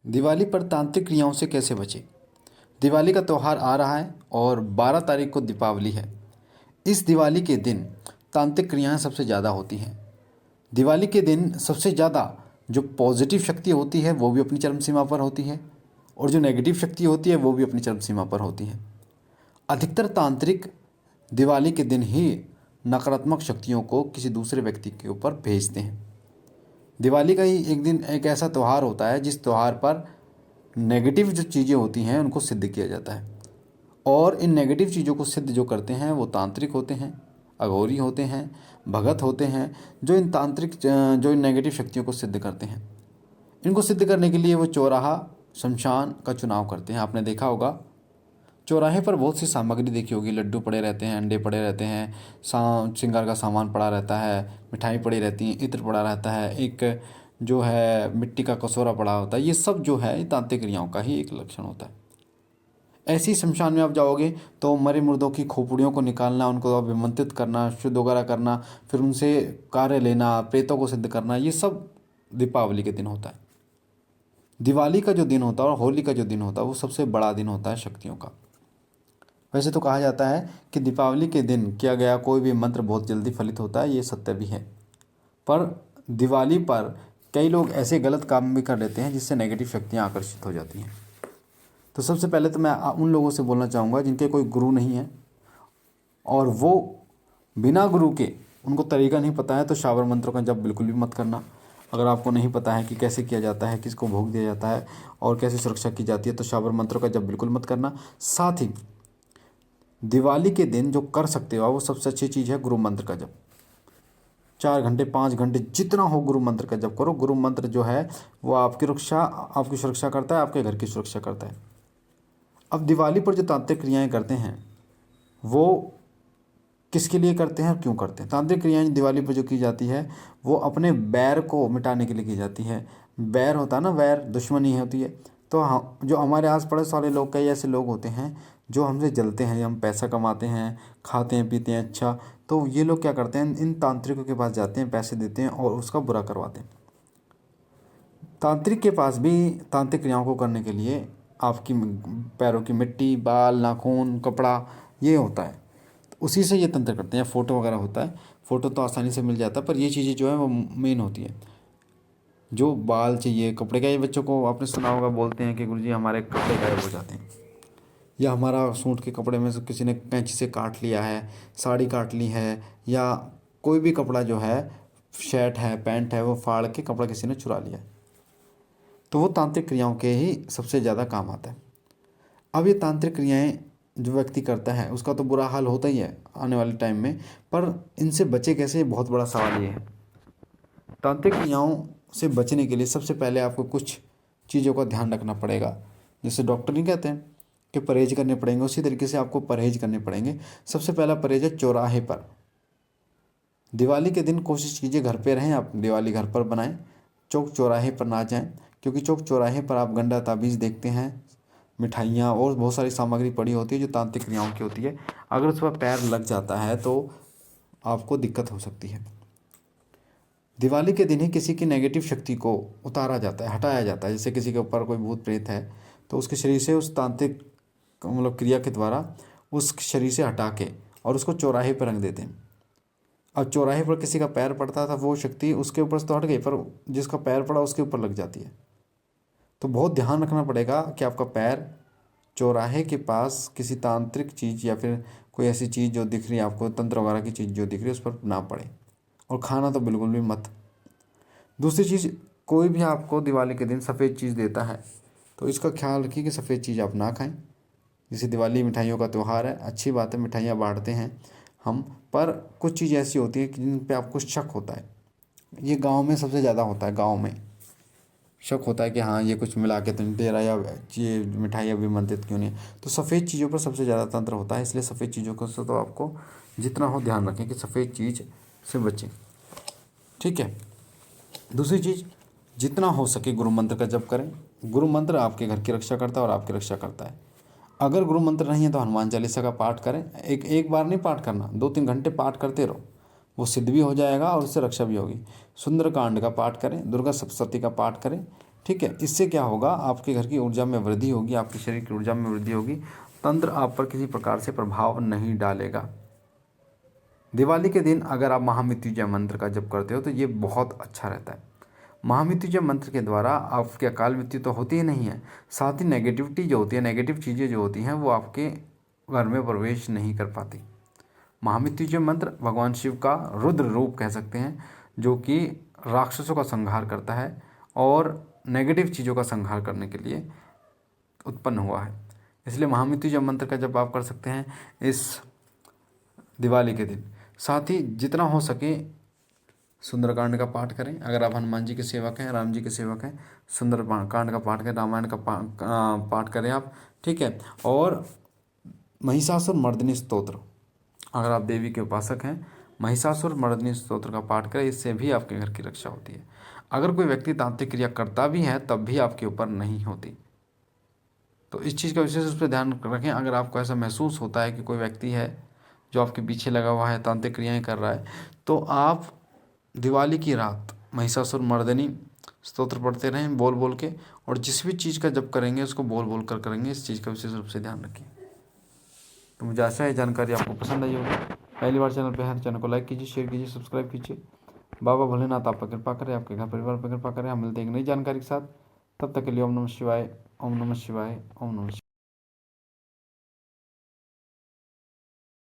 दिवाली पर तांत्रिक क्रियाओं से कैसे बचें? दिवाली का त्यौहार आ रहा है और 12 तारीख को दीपावली है। इस दिवाली के दिन तांत्रिक क्रियाएं सबसे ज़्यादा होती हैं। दिवाली के दिन सबसे ज़्यादा जो पॉजिटिव शक्ति होती है वो भी अपनी चरम सीमा पर होती है और जो नेगेटिव शक्ति होती है वो भी अपनी चरम सीमा पर होती है। अधिकतर तांत्रिक दिवाली के दिन ही नकारात्मक शक्तियों को किसी दूसरे व्यक्ति के ऊपर भेजते हैं। दिवाली का ही एक दिन एक ऐसा त्यौहार होता है जिस त्यौहार पर नेगेटिव जो चीज़ें होती हैं उनको सिद्ध किया जाता है और इन नेगेटिव चीज़ों को सिद्ध जो करते हैं वो तांत्रिक होते हैं, अघोरी होते हैं, भगत होते हैं, जो इन तांत्रिक जो इन नेगेटिव शक्तियों को सिद्ध करते हैं। इनको सिद्ध करने के लिए वो चौराहा, शमशान का चुनाव करते हैं। आपने देखा होगा चौराहे पर बहुत सी सामग्री देखी होगी, लड्डू पड़े रहते हैं, अंडे पड़े रहते हैं, श्रृंगार का सामान पड़ा रहता है, मिठाई पड़ी रहती है, इत्र पड़ा रहता है, एक जो है मिट्टी का कटोरा पड़ा होता है। ये सब जो है तांत्रिक क्रियाओं का ही एक लक्षण होता है। ऐसे ही शमशान में आप जाओगे तो मरे मुर्दों की खोपड़ियों को निकालना, उनको अभिमंत्रित करना, शुद्ध वगैरह करना, फिर उनसे कार्य लेना, प्रेतों को सिद्ध करना, ये सब दीपावली के दिन होता है। दिवाली का जो दिन होता है और होली का जो दिन होता है वो सबसे बड़ा दिन होता है शक्तियों का। वैसे तो कहा जाता है कि दीपावली के दिन किया गया कोई भी मंत्र बहुत जल्दी फलित होता है, ये सत्य भी है। पर दिवाली पर कई लोग ऐसे गलत काम भी कर लेते हैं जिससे नेगेटिव शक्तियाँ आकर्षित हो जाती हैं। तो सबसे पहले तो मैं उन लोगों से बोलना चाहूँगा जिनके कोई गुरु नहीं है और वो बिना गुरु के उनको तरीका नहीं पता है तो शावर मंत्रों का जप बिल्कुल भी मत करना। अगर आपको नहीं पता है कि कैसे किया जाता है, किसको भोग दिया जाता है और कैसे सुरक्षा की जाती है तो शावर मंत्रों का जप बिल्कुल मत करना। साथ ही दिवाली के दिन जो कर सकते हो वो सबसे अच्छी चीज़ है गुरु मंत्र का जप। 4 घंटे 5 घंटे जितना हो गुरु मंत्र का जप करो। गुरु मंत्र जो है वो आपकी सुरक्षा करता है, आपके घर की सुरक्षा करता है। अब दिवाली पर जो तांत्रिक क्रियाएं करते हैं वो किसके लिए करते हैं और क्यों करते हैं? तांत्रिक क्रियाएं दिवाली पर जो की जाती है वो अपने बैर को मिटाने के लिए की जाती है। बैर होता है ना, वैर दुश्मनी होती है। तो जो हमारे आस पड़ोस वाले लोग, कई ऐसे लोग होते हैं जो हमसे जलते हैं, हम पैसा कमाते हैं, खाते हैं पीते हैं अच्छा, तो ये लोग क्या करते हैं, इन तांत्रिकों के पास जाते हैं, पैसे देते हैं और उसका बुरा करवाते हैं। तांत्रिक के पास भी तांत्रिक क्रियाओं को करने के लिए आपकी पैरों की मिट्टी, बाल, नाखून, कपड़ा ये होता है, तो उसी से ये तंत्र करते हैं। फ़ोटो वगैरह होता है, फ़ोटो तो आसानी से मिल जाता है पर ये चीज़ें जो है वो मेन होती है। जो बाल चाहिए, कपड़े का, ये बच्चों को आपने सुना होगा बोलते हैं कि गुरुजी हमारे कपड़े गायब हो जाते हैं, या हमारा सूट के कपड़े में से किसी ने कैंची से काट लिया है, साड़ी काट ली है, या कोई भी कपड़ा जो है, शर्ट है, पैंट है, वो फाड़ के कपड़ा किसी ने चुरा लिया है, तो वो तांत्रिक क्रियाओं के ही सबसे ज़्यादा काम आता है। अब ये तांत्रिक क्रियाएं जो व्यक्ति करता है उसका तो बुरा हाल होता ही है आने वाले टाइम में, पर इनसे बचे कैसे, बहुत बड़ा सवाल ये है। तांत्रिक क्रियाओं से बचने के लिए सबसे पहले आपको कुछ चीज़ों का ध्यान रखना पड़ेगा। जैसे डॉक्टर नहीं कहते हैं कि परहेज करने पड़ेंगे, उसी तरीके से आपको परहेज करने पड़ेंगे। सबसे पहला परहेज है चौराहे पर। दिवाली के दिन कोशिश कीजिए घर पे रहें, आप दिवाली घर पर बनाएं, चौक चौराहे पर ना जाएं, क्योंकि चौक चौराहे पर आप गंडा ताबीज़ देखते हैं, मिठाइयाँ और बहुत सारी सामग्री पड़ी होती है जो तांत्रिक क्रियाओं की होती है। अगर उस पर पैर लग जाता है तो आपको दिक्कत हो सकती है। दिवाली के दिन ही किसी की नेगेटिव शक्ति को उतारा जाता है, हटाया जाता है। जैसे किसी के ऊपर कोई भूत प्रेत है तो उसके शरीर से उस तांत्रिक क्रिया के द्वारा उस शरीर से हटा के और उसको चौराहे पर रख देते हैं। अब चौराहे पर किसी का पैर पड़ता था, वो शक्ति उसके ऊपर से तो हट गई पर जिसका पैर पड़ा उसके ऊपर लग जाती है। तो बहुत ध्यान रखना पड़ेगा कि आपका पैर चौराहे के पास किसी तांत्रिक चीज़ या फिर कोई ऐसी चीज़ जो दिख रही है आपको, तंत्र वगैरह की चीज़ जो दिख रही है उस पर ना पड़े। और खाना तो बिल्कुल भी मत। दूसरी चीज़, कोई भी आपको दिवाली के दिन सफ़ेद चीज़ देता है तो इसका ख्याल रखिए कि सफ़ेद चीज़ आप ना खाएं। जैसे दिवाली मिठाइयों का त्यौहार है, अच्छी बात है, मिठाइयाँ बांटते हैं हम, पर कुछ चीज़ ऐसी होती है कि जिन पे आपको शक होता है। ये गांव में सबसे ज़्यादा होता है, गांव में शक होता है कि हाँ ये कुछ मिला के तो नहीं दे रहा, या ये मिठाई अभिमंत्रित क्यों नहीं है। तो सफ़ेद चीज़ों पर सबसे ज़्यादा तंत्र होता है, इसलिए सफ़ेद चीज़ों को से तो आपको जितना हो ध्यान रखें कि सफ़ेद चीज़ से बचें, ठीक है। दूसरी चीज़, जितना हो सके गुरु मंत्र का जप करें। गुरु मंत्र आपके घर की रक्षा करता है और आपकी रक्षा करता है। अगर गुरु मंत्र नहीं है तो हनुमान चालीसा का पाठ करें। एक बार नहीं पाठ करना, 2-3 घंटे पाठ करते रहो, वो सिद्ध भी हो जाएगा और उससे रक्षा भी होगी। सुंदरकांड का पाठ करें, दुर्गा सप्तशती का पाठ करें, ठीक है, इससे क्या होगा, आपके घर की ऊर्जा में वृद्धि होगी, आपके शरीर की ऊर्जा में वृद्धि होगी। तंत्र आप पर किसी प्रकार से प्रभाव नहीं डालेगा। दिवाली के दिन अगर आप महामृत्युंजय मंत्र का जप करते हो तो ये बहुत अच्छा रहता है। महामृत्युंजय मंत्र के द्वारा आपकी अकाल मृत्यु तो होती ही नहीं है, साथ ही नेगेटिविटी जो होती है, नेगेटिव चीज़ें जो होती हैं वो आपके घर में प्रवेश नहीं कर पाती। महामृत्युंजय मंत्र भगवान शिव का रुद्र रूप कह सकते हैं, जो कि राक्षसों का संहार करता है और नेगेटिव चीज़ों का संहार करने के लिए उत्पन्न हुआ है। इसलिए महामृत्युंजय मंत्र का जप आप कर सकते हैं इस दिवाली के दिन। साथ ही जितना हो सके सुंदरकांड का पाठ करें। अगर आप हनुमान जी के सेवक हैं, राम जी के सेवक हैं, सुंदरकांड का पाठ करें, रामायण का पाठ करें आप, ठीक है। और महिषासुर मर्दिनी स्तोत्र, अगर आप देवी के उपासक हैं, महिषासुर मर्दिनी स्तोत्र का पाठ करें, इससे भी आपके घर की रक्षा होती है। अगर कोई व्यक्ति तांत्रिक क्रिया करता भी है तब भी आपके ऊपर नहीं होती। तो इस चीज़ का विशेष रूप से ध्यान रखें। अगर आपको ऐसा महसूस होता है कि कोई व्यक्ति है जो आपके पीछे लगा हुआ है, तांत्रिक क्रियाएं कर रहा है, तो आप दिवाली की रात महिषासुर मर्दिनी स्तोत्र पढ़ते रहें बोल बोल के, और जिस भी चीज़ का जप करेंगे उसको बोल बोल कर करेंगे। इस चीज़ का विशेष रूप से ध्यान रखिए। तो मुझे आशा है जानकारी आपको पसंद आई होगी। पहली बार चैनल पे है तो चैनल को लाइक कीजिए, शेयर कीजिए, सब्सक्राइब कीजिए। बाबा भोलेनाथ आप पर कृपा करें, आपके घर परिवार पर कृपा करें। हम मिलते हैं एक नई जानकारी के साथ, तब तक के लिए ओम नमः शिवाय, ओम नमः शिवाय, ओम नमः शिवाय।